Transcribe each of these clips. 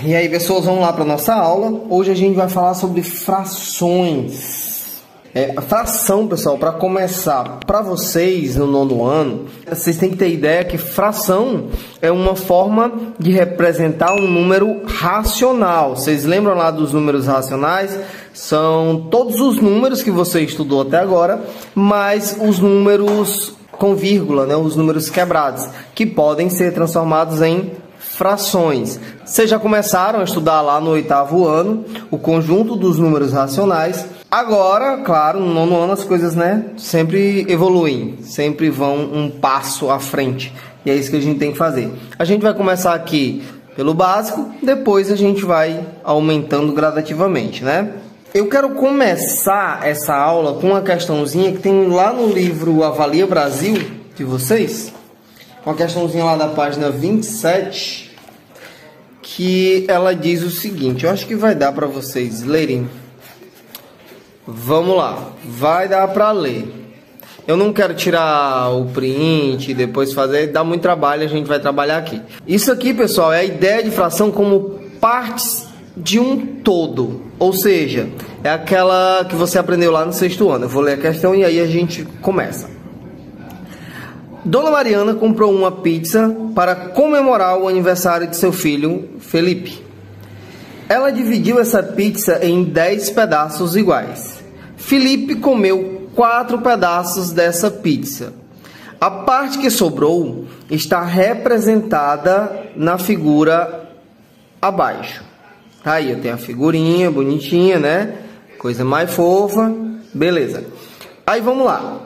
E aí, pessoas, vamos lá para nossa aula. Hoje a gente vai falar sobre frações. Fração, pessoal, para começar, para vocês no nono ano, vocês têm que ter ideia que fração é uma forma de representar um número racional. Vocês lembram lá dos números racionais? São todos os números que você estudou até agora, mas os números com vírgula, né? Os números quebrados, que podem ser transformados em frações. Vocês já começaram a estudar lá no 8º ano o conjunto dos números racionais. Agora, claro, no nono ano as coisas, né, sempre evoluem, sempre vão um passo à frente. E é isso que a gente tem que fazer. A gente vai começar aqui pelo básico, depois a gente vai aumentando gradativamente, né? Eu quero começar essa aula com uma questãozinha que tem lá no livro Avalia Brasil de vocês. Uma questãozinha lá da página 27, que ela diz o seguinte, eu acho que vai dar para vocês lerem. Vamos lá, vai dar para ler. Eu não quero tirar o print e depois fazer, dá muito trabalho, a gente vai trabalhar aqui. Isso aqui, pessoal, é a ideia de fração como partes de um todo. Ou seja, é aquela que você aprendeu lá no 6º ano. Eu vou ler a questão e aí a gente começa. Dona Mariana comprou uma pizza para comemorar o aniversário de seu filho, Felipe. Ela dividiu essa pizza em 10 pedaços iguais. Felipe comeu 4 pedaços dessa pizza. A parte que sobrou está representada na figura abaixo. Aí eu tenho a figurinha bonitinha, né? Coisa mais fofa. Beleza. Aí vamos lá.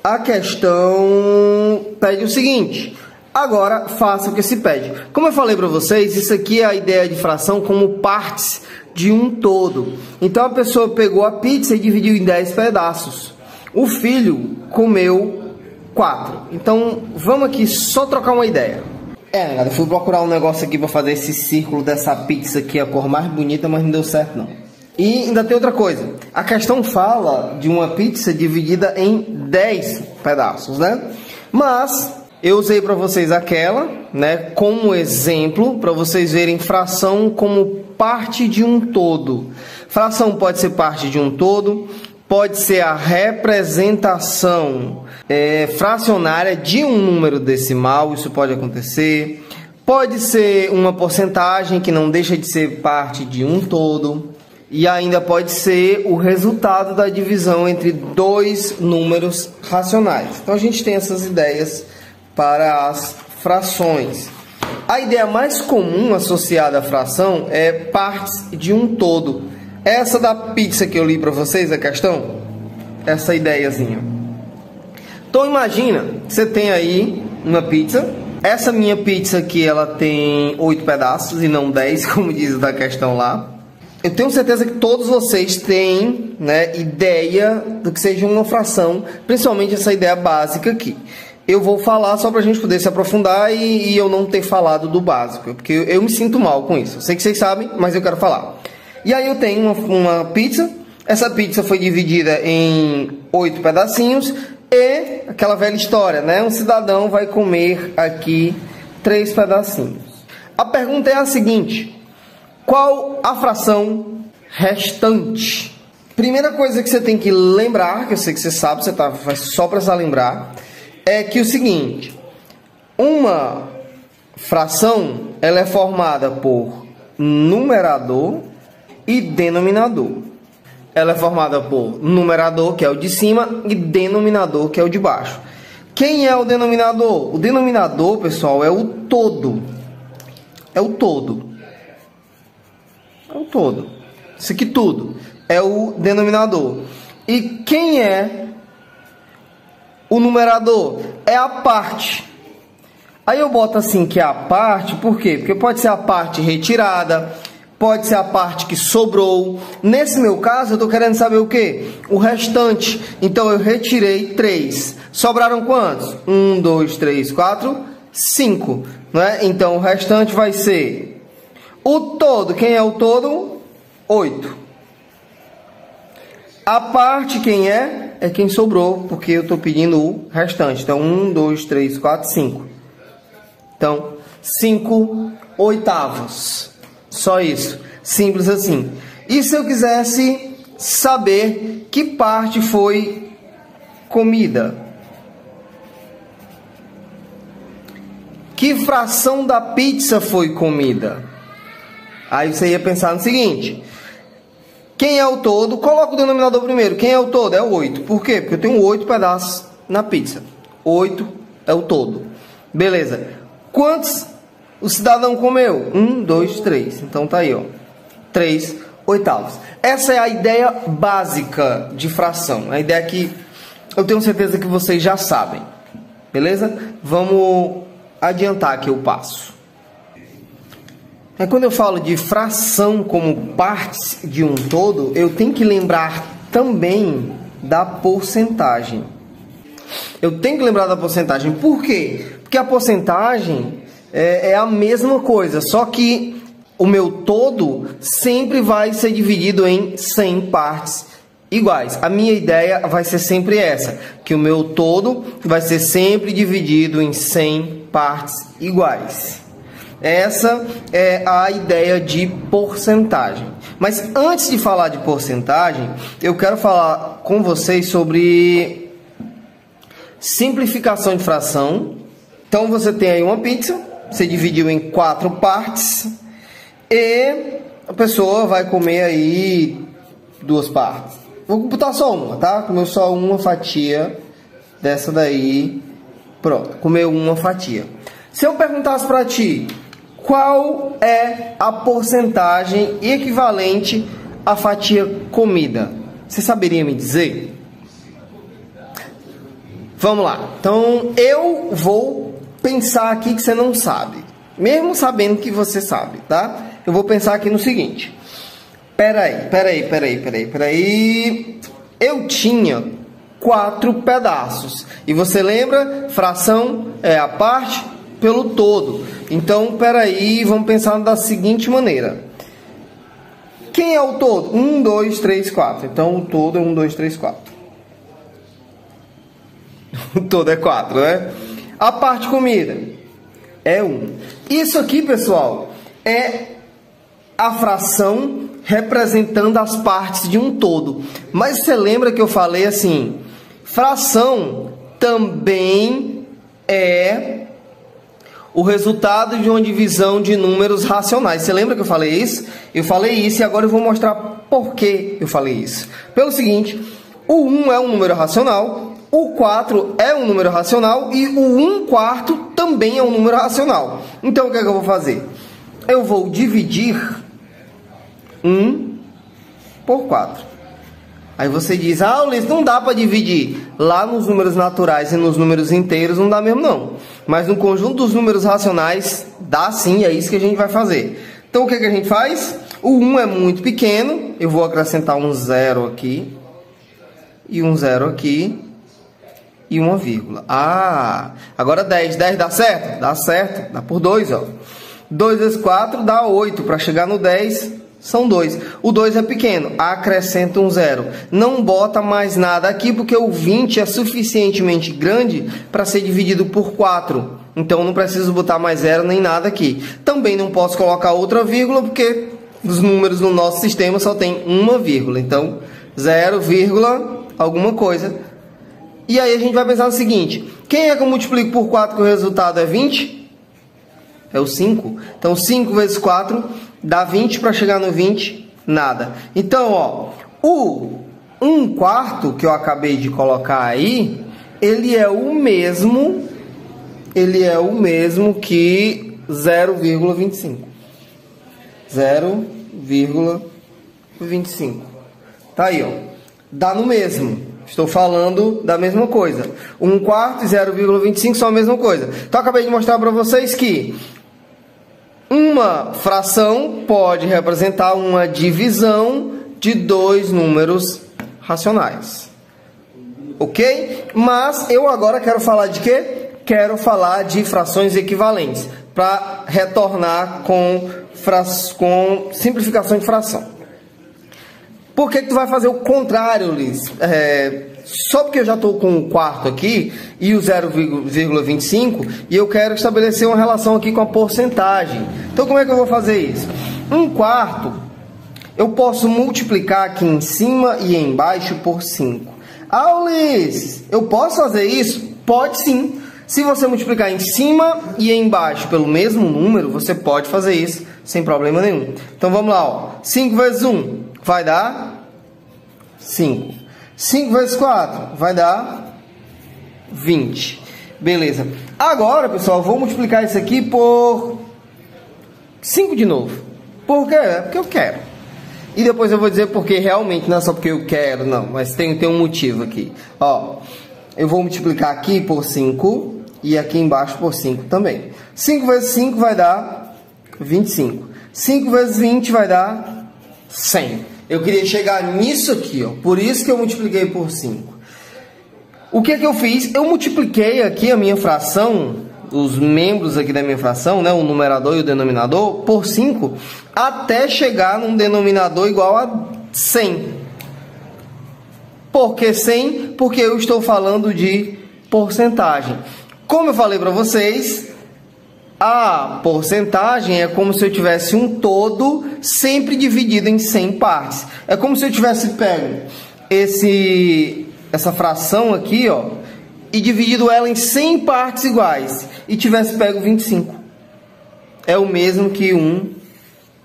A questão pede o seguinte. Agora faça o que se pede. Como eu falei para vocês, isso aqui é a ideia de fração como partes de um todo. Então a pessoa pegou a pizza e dividiu em 10 pedaços. O filho comeu 4. Então vamos aqui só trocar uma ideia. Negada, eu fui procurar um negócio aqui para fazer esse círculo dessa pizza aqui, a cor mais bonita, mas não deu certo não. E ainda tem outra coisa. A questão fala de uma pizza dividida em 10 pedaços, né? Mas eu usei para vocês aquela, né, como exemplo, para vocês verem fração como parte de um todo. Fração pode ser parte de um todo, pode ser a representação fracionária de um número decimal, isso pode acontecer. Pode ser uma porcentagem que não deixa de ser parte de um todo. E ainda pode ser o resultado da divisão entre 2 números racionais. Então a gente tem essas ideias para as frações. A ideia mais comum associada à fração é partes de um todo. Essa da pizza que eu li para vocês, a questão, essa ideiazinha. Então imagina, você tem aí uma pizza. Essa minha pizza aqui, ela tem 8 pedaços e não 10, como diz da questão lá. Eu tenho certeza que todos vocês têm, né, ideia do que seja uma fração, principalmente essa ideia básica aqui. Eu vou falar só para a gente poder se aprofundar e eu não ter falado do básico, porque eu me sinto mal com isso. Eu sei que vocês sabem, mas eu quero falar. E aí eu tenho uma pizza, essa pizza foi dividida em 8 pedacinhos e aquela velha história, né? Um cidadão vai comer aqui 3 pedacinhos. A pergunta é a seguinte: qual a fração restante? Primeira coisa que você tem que lembrar, que eu sei que você sabe, você vai só precisar lembrar, é que o seguinte, uma fração ela é formada por numerador e denominador. Ela é formada por numerador, que é o de cima, e denominador, que é o de baixo. Quem é o denominador? O denominador, pessoal, é o todo. É o todo. É o todo. Isso aqui tudo é o denominador. E quem é o numerador? É a parte. Aí eu boto assim que é a parte, por quê? Porque pode ser a parte retirada, pode ser a parte que sobrou. Nesse meu caso, eu estou querendo saber o quê? O restante. Então eu retirei 3. Sobraram quantos? 1, 2, 3, 4, 5. Não é? Então o restante vai ser o todo. Quem é o todo? 8. A parte quem é? É quem sobrou, porque eu estou pedindo o restante. Então 1, 2, 3, 4, 5. Então 5 oitavos. Só isso. Simples assim. E se eu quisesse saber que parte foi comida? Que fração da pizza foi comida? Aí você ia pensar no seguinte: quem é o todo? Coloca o denominador primeiro. Quem é o todo? É o 8. Por quê? Porque eu tenho 8 pedaços na pizza. 8 é o todo. Beleza. Quantos o cidadão comeu? 1, 2, 3. Então tá aí, ó. 3 oitavos. Essa é a ideia básica de fração. A ideia que eu tenho certeza que vocês já sabem. Beleza? Vamos adiantar aqui o passo. Quando eu falo de fração como parte de um todo, eu tenho que lembrar também da porcentagem. Eu tenho que lembrar da porcentagem. Por quê? Porque a porcentagem é a mesma coisa, só que o meu todo sempre vai ser dividido em 100 partes iguais. A minha ideia vai ser sempre essa, que o meu todo vai ser sempre dividido em 100 partes iguais. Essa é a ideia de porcentagem. Mas antes de falar de porcentagem, eu quero falar com vocês sobre simplificação de fração. Então você tem aí uma pizza, você dividiu em 4 partes e a pessoa vai comer aí 2 partes. Vou botar só uma, tá? Comeu só uma fatia dessa daí. Pronto, comeu uma fatia. Se eu perguntasse para ti, qual é a porcentagem equivalente à fatia comida? Você saberia me dizer? Vamos lá. Então, eu vou pensar aqui que você não sabe. Mesmo sabendo que você sabe, tá? Eu vou pensar aqui no seguinte. Peraí. Eu tinha 4 pedaços. E você lembra? Fração é a parte pelo todo. Então, peraí, vamos pensar da seguinte maneira. Quem é o todo? 1, 2, 3, 4. Então, o todo é 1, 2, 3, 4. O todo é 4, né? A parte comida é 1. Isso aqui, pessoal, é a fração representando as partes de um todo. Mas você lembra que eu falei assim? Fração também é o resultado de uma divisão de números racionais. Você lembra que eu falei isso? Eu falei isso e agora eu vou mostrar por que eu falei isso. Pelo seguinte, o 1 é um número racional, o 4 é um número racional e o 1/4 também é um número racional. Então o que é que eu vou fazer? Eu vou dividir 1 por 4. Aí você diz, Ulisses, não dá para dividir. Lá nos números naturais e nos números inteiros não dá mesmo não. Mas no conjunto dos números racionais dá sim, é isso que a gente vai fazer. Então o que a gente faz? O 1 é muito pequeno, eu vou acrescentar um 0 aqui, e um 0 aqui, e uma vírgula. Agora 10. 10 dá certo? Dá certo, dá por 2, ó. 2 vezes 4 dá 8, para chegar no 10... são 2. O 2 é pequeno. Acrescenta um 0. Não bota mais nada aqui, porque o 20 é suficientemente grande para ser dividido por 4. Então, não preciso botar mais 0 nem nada aqui. Também não posso colocar outra vírgula, porque os números no nosso sistema só tem uma vírgula. Então, 0, alguma coisa. E aí a gente vai pensar no seguinte. Quem é que eu multiplico por 4 que o resultado é 20? É o 5. Então, 5 vezes 4... dá 20, para chegar no 20, nada. Então, ó, o 1/4 que eu acabei de colocar aí, ele é o mesmo que 0,25. 0,25. Tá aí, ó. Dá no mesmo. Estou falando da mesma coisa. 1/4 e 0,25 são a mesma coisa. Então, acabei de mostrar para vocês que uma fração pode representar uma divisão de 2 números racionais. Ok? Mas eu agora quero falar de quê? Quero falar de frações equivalentes. Para retornar com simplificação de fração. Por que tu vai fazer o contrário, Liz? Só porque eu já estou com o 1/4 aqui e o 0,25 e eu quero estabelecer uma relação aqui com a porcentagem. Então, como é que eu vou fazer isso? 1 quarto, eu posso multiplicar aqui em cima e embaixo por 5. Ah, Ulisses, eu posso fazer isso? Pode sim. Se você multiplicar em cima e embaixo pelo mesmo número, você pode fazer isso sem problema nenhum. Então vamos lá, ó. 5 vezes 1 vai dar 5. 5 vezes 4 vai dar 20. Beleza. Agora, pessoal, eu vou multiplicar isso aqui por 5 de novo. Por quê? É porque eu quero. E depois eu vou dizer porque realmente não é só porque eu quero, não. Mas tem um motivo aqui. Ó, eu vou multiplicar aqui por 5 e aqui embaixo por 5 também. 5 vezes 5 vai dar 25. 5 vezes 20 vai dar 100. Eu queria chegar nisso aqui, ó. Por isso que eu multipliquei por 5. O que eu fiz? Eu multipliquei aqui a minha fração, os membros aqui da minha fração, né, o numerador e o denominador, por 5, até chegar num denominador igual a 100. Por que 100? Porque eu estou falando de porcentagem. Como eu falei para vocês, a porcentagem é como se eu tivesse um todo sempre dividido em 100 partes. É como se eu tivesse pego essa fração aqui, ó, e dividido ela em 100 partes iguais e tivesse pego 25. É o mesmo que 1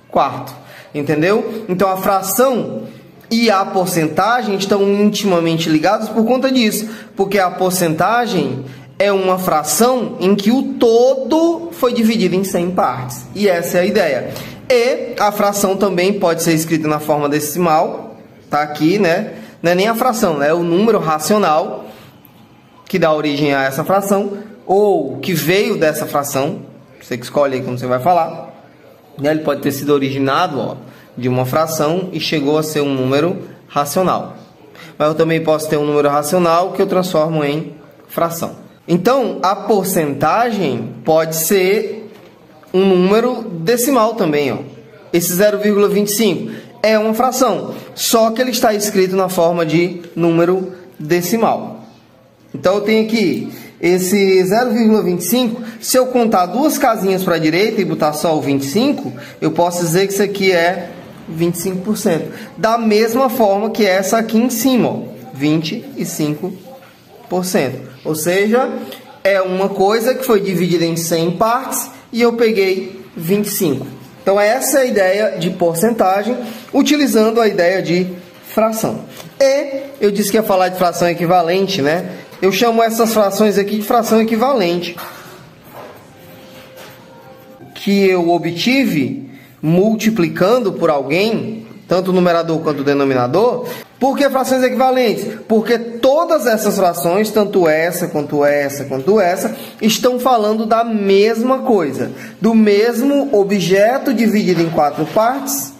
quarto. Entendeu? Então a fração e a porcentagem estão intimamente ligados por conta disso. Porque a porcentagem é uma fração em que o todo foi dividido em 100 partes. E essa é a ideia. E a fração também pode ser escrita na forma decimal. Tá aqui, né? Não é nem a fração, é o número racional que dá origem a essa fração, ou que veio dessa fração. Você que escolhe aí como você vai falar. Ele pode ter sido originado, ó, de uma fração e chegou a ser um número racional. Mas eu também posso ter um número racional que eu transformo em fração. Então, a porcentagem pode ser um número decimal também, ó. Esse 0,25 é uma fração, só que ele está escrito na forma de número decimal. Então, eu tenho aqui esse 0,25. Se eu contar duas casinhas para a direita e botar só o 25, eu posso dizer que isso aqui é 25%. Da mesma forma que essa aqui em cima, ó, 25%. Ou seja, é uma coisa que foi dividida em 100 partes e eu peguei 25. Então essa é a ideia de porcentagem, utilizando a ideia de fração. E eu disse que ia falar de fração equivalente, né? Eu chamo essas frações aqui de fração equivalente, que eu obtive multiplicando por alguém, tanto o numerador quanto o denominador. Por que frações equivalentes? Porque todas essas frações, tanto essa, quanto essa, quanto essa, estão falando da mesma coisa, do mesmo objeto dividido em 4 partes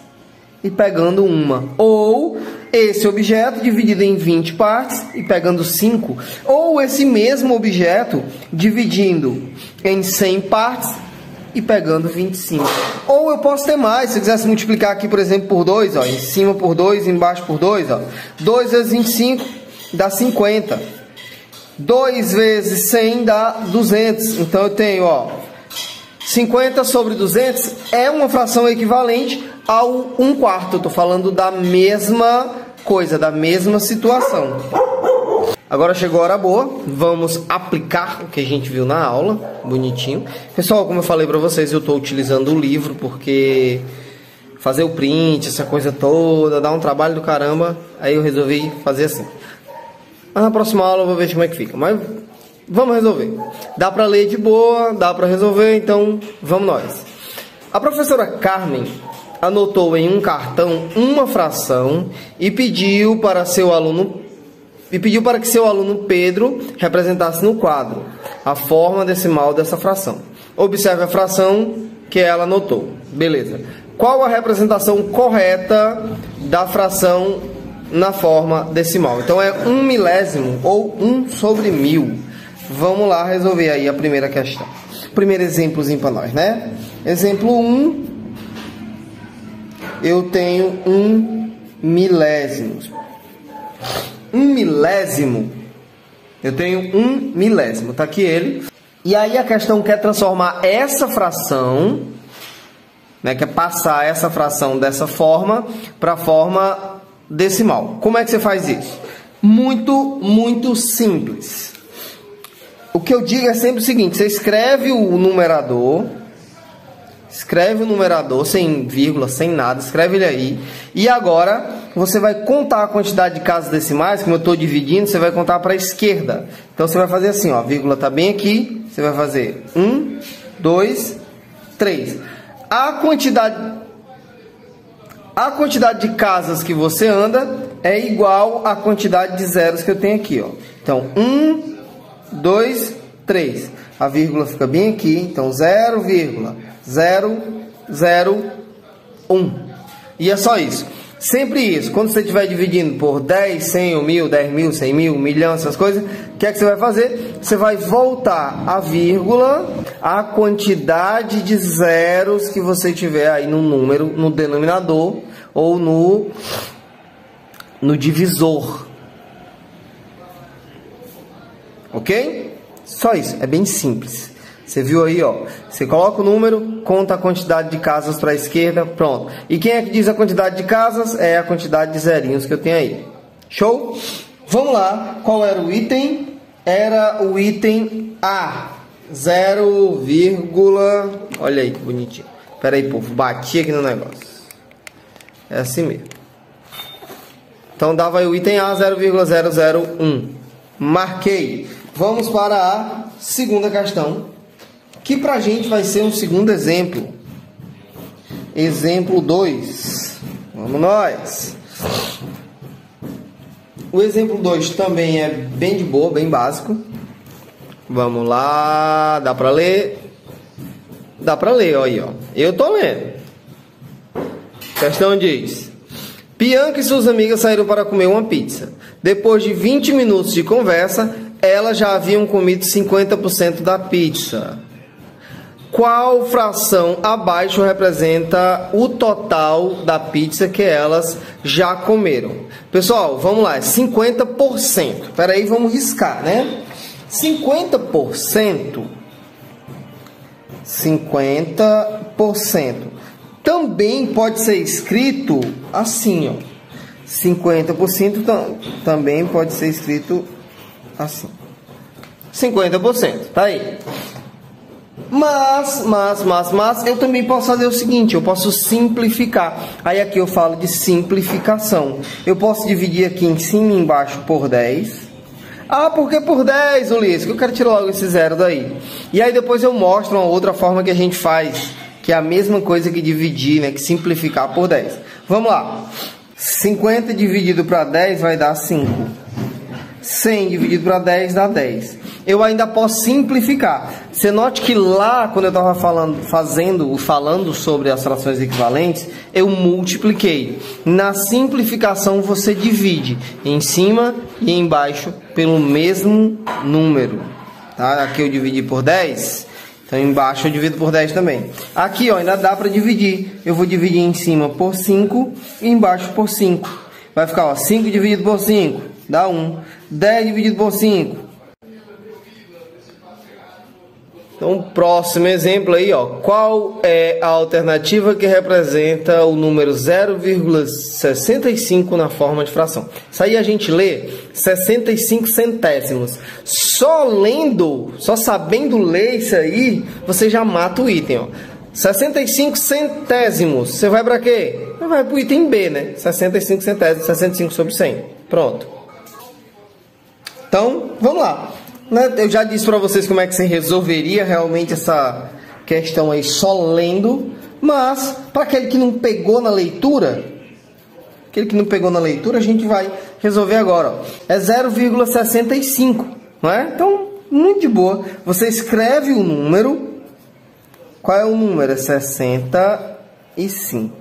e pegando uma. Ou esse objeto dividido em 20 partes e pegando 5. Ou esse mesmo objeto dividindo em 100 partes e pegando 25. Ou eu posso ter mais, se eu quisesse multiplicar aqui, por exemplo, por 2, ó, em cima por 2, embaixo por 2, ó. 2 vezes 25 dá 50. 2 vezes 100 dá 200. Então eu tenho, ó, 50 sobre 200 é uma fração equivalente ao 1 quarto. Eu estou falando da mesma coisa, da mesma situação. Agora chegou a hora boa, vamos aplicar o que a gente viu na aula, bonitinho. Pessoal, como eu falei para vocês, eu estou utilizando o livro porque fazer o print, essa coisa toda, dá um trabalho do caramba, aí eu resolvi fazer assim. Mas na próxima aula eu vou ver como é que fica, mas vamos resolver. Dá para ler de boa, dá para resolver, então vamos nós. A professora Carmen anotou em um cartão uma fração e pediu para que seu aluno Pedro representasse no quadro a forma decimal dessa fração. Observe a fração que ela anotou. Beleza. Qual a representação correta da fração na forma decimal? Então é 1 milésimo ou 1 sobre 1000. Vamos lá resolver aí a primeira questão. Primeiro exemplozinho para nós, né? Exemplo 1. Eu tenho 1 milésimo. 1 milésimo, eu tenho 1 milésimo, tá aqui ele. E aí a questão quer transformar essa fração né, que é passar essa fração dessa forma para a forma decimal. Como é que você faz isso? Muito simples. O que eu digo é sempre o seguinte: você escreve o numerador, sem vírgula, sem nada, escreve ele aí. E agora você vai contar a quantidade de casas decimais. Como eu estou dividindo, você vai contar para a esquerda. Então você vai fazer assim, ó, a vírgula está bem aqui. Você vai fazer 1, 2, 3. A quantidade de casas que você anda é igual à quantidade de zeros que eu tenho aqui, ó. Então 1, 2, 3. A vírgula fica bem aqui. Então 0,001. E é só isso. Sempre isso. Quando você estiver dividindo por 10, 100, 1.000, 10.000, 100.000, 1 milhão, essas coisas, o que é que você vai fazer? Você vai voltar a vírgula a quantidade de zeros que você tiver aí no número, no denominador ou no divisor. Ok? Só isso. É bem simples. Você viu aí, ó. Você coloca o número, conta a quantidade de casas para a esquerda, pronto. E quem é que diz a quantidade de casas? É a quantidade de zerinhos que eu tenho aí. Show? Vamos lá. Qual era o item? Era o item A. 0, olha aí que bonitinho. Espera aí, povo. Bati aqui no negócio. É assim mesmo. Então dava aí o item A, 0,001. Marquei. Vamos para a segunda questão, que pra gente vai ser um segundo exemplo. Exemplo 2. Vamos nós. O exemplo 2 também é bem de boa, bem básico. Vamos lá. Dá pra ler? Dá pra ler, ó aí, ó. Eu tô lendo. A questão diz: Bianca e suas amigas saíram para comer uma pizza. Depois de 20 minutos de conversa, elas já haviam comido 50% da pizza. Qual fração abaixo representa o total da pizza que elas já comeram? Pessoal, vamos lá, é 50%. Espera aí, vamos riscar, né? 50%. Também pode ser escrito assim, ó. 50% também pode ser escrito assim. 50%, tá aí. Mas eu também posso fazer o seguinte: eu posso simplificar. Aí aqui eu falo de simplificação. Eu posso dividir aqui em cima e embaixo por 10. Ah, por que por 10, Ulisses? Que eu quero tirar logo esse zero daí. E aí depois eu mostro uma outra forma que a gente faz, que é a mesma coisa que dividir, né? Que simplificar por 10. Vamos lá. 50 dividido para 10 vai dar 5. 100 dividido para 10 dá 10. Eu ainda posso simplificar. Você note que lá, quando eu estava falando sobre as frações equivalentes, eu multipliquei. Na simplificação você divide em cima e embaixo pelo mesmo número. Tá? Aqui eu dividi por 10. Então embaixo eu divido por 10 também. Aqui, ó, ainda dá para dividir. Eu vou dividir em cima por 5 e embaixo por 5. Vai ficar, ó, 5 dividido por 5 dá 1. 10 dividido por 5. Então, próximo exemplo aí, ó. Qual é a alternativa que representa o número 0,65 na forma de fração? Isso aí a gente lê 65 centésimos. Só lendo, só sabendo ler isso aí, você já mata o item, ó. 65 centésimos. Você vai para quê? Vai para o item B, né? 65 centésimos, 65 sobre 100. Pronto. Então, vamos lá. Eu já disse para vocês como é que você resolveria realmente essa questão aí só lendo, mas para aquele que não pegou na leitura, a gente vai resolver agora, ó. É 0,65, não é? Então, muito de boa. Você escreve o número. Qual é o número? É 65.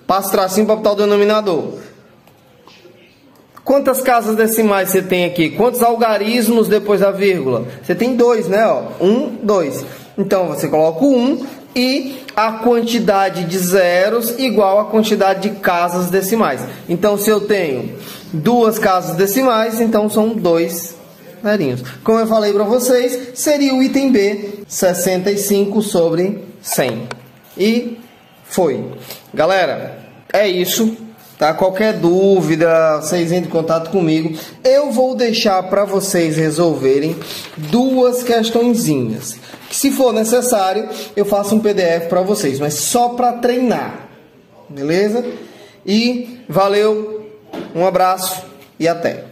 Passa o tracinho para botar o denominador. Quantas casas decimais você tem aqui? Quantos algarismos depois da vírgula? Você tem 2, né? 1, 2. Então, você coloca o 1 e a quantidade de zeros igual a quantidade de casas decimais. Então, se eu tenho 2 casas decimais, então são 2 zerinhos. Como eu falei para vocês, seria o item B, 65 sobre 100. e foi. Galera, é isso, tá? Qualquer dúvida, vocês entrem em contato comigo. Eu vou deixar para vocês resolverem duas questõezinhas, que se for necessário, eu faço um PDF para vocês, mas só para treinar, beleza? E valeu, um abraço e até!